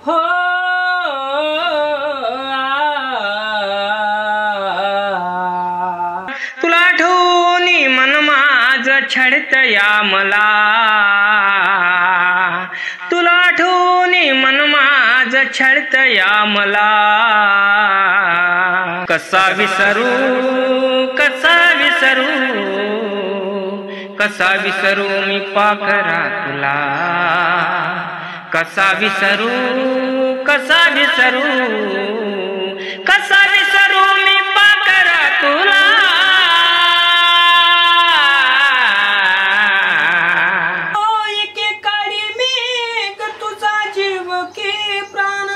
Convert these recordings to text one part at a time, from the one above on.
हो तुला आठवून मन माझं छळतया मला, तुला आठवून मन माझं छळतया मला, कसा विसरू कसा विसरू कसा विसरू मी पाखरा तुला, कसा विसरू कसा विसरू कसा विसरू मी पाखरा तुला. एकेकाळी मी तुझा जीव की प्राण,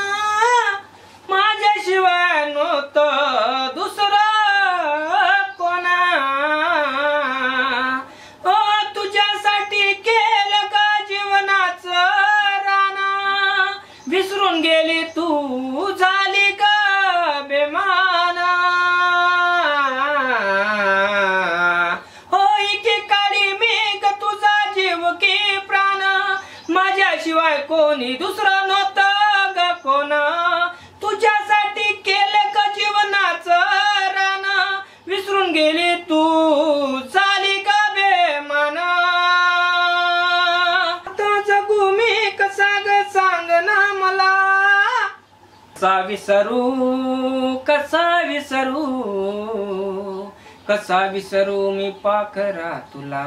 माझ्याशिवाय नव्हतं दुसरं कोणा. तुझ्यासाठी केलं का जीवनाचं रान, विसरून गेली तू झाली का बेमान. हो एकेकाळी मी तुझा जीव की प्राण, माझ्याशिवाय कोणी दुसरं नव्हतं ग कोण. तुझ्यासाठी केलं का जीवनाचं रान, विसरून गेली तू झाली का बेमान. आता जगू मी कसा ग सांग ना मला, कसा विसरू कसा विसरू कसा विसरू मी पाखरा तुला,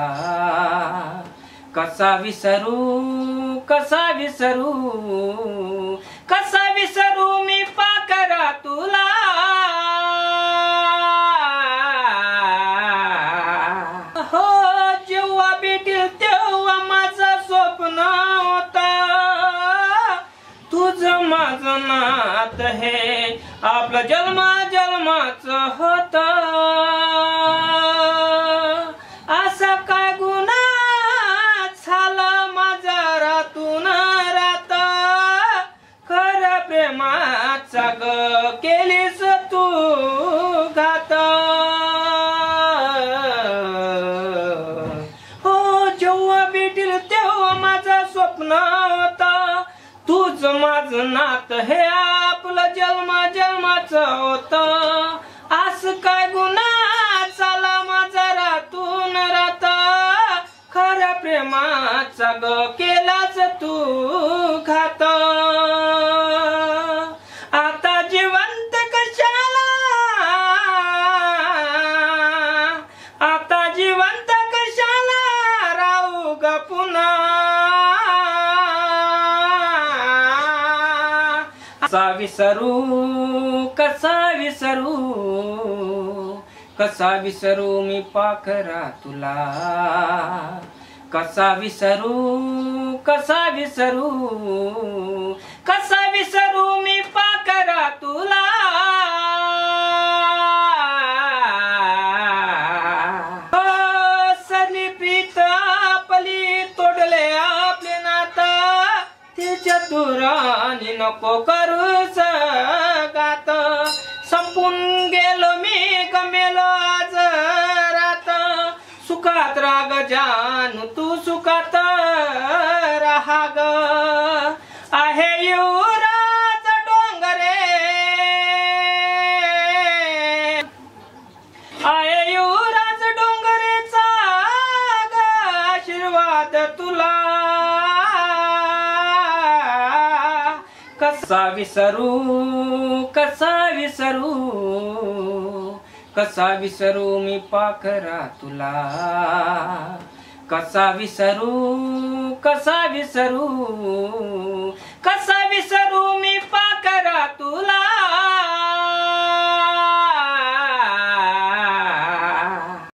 कसा विसरू कसा विसरू कसा विसरू मी पाखरा तुला. हो जेव्हा भेटेल तेव्हा माझं स्वप्न होता, तुझं माझं नात हे आपलं जन्मा जन्माचं होत. असा काय गुन्हा झाला माझा रातून रात, खरं प्रेमाचा ग केलीस तू घात. हो जेव्हा भेटेल तेव्हा माझं स्वप्न होता, तुझं माझं नात हे आपलं जन्मा जन्माचं होतं. असं काय गुन्हा झाला माझा रातून रात, खऱ्या प्रेमाचा ग केलाच तू घात. आता जिवंत कशाला, आता जिवंत कशाला राहू ग पुन्हा. कसा विसरू कसा विसरू कसा विसरू मी पाखरा तुला, कसा विसरू कसा विसरू कसा विसरू मी पाखरा तुला. सरली प्रीत आपली तोडले आपले नाता, तिच्या दुरानी नको करूच गात. संपून गेलो मी गमेलो आज रात, सुखात राग जानू तू सुखात राहा ग. आहे युवराज डोंगरे, आहे युवराज डोंगरेचा ग आशीर्वाद तुला. कसा विसरू कसा विसरू कसा विसरू मी पाखरा तुला, कसा विसरू कसा विसरू कसा विसरू मी पाखरा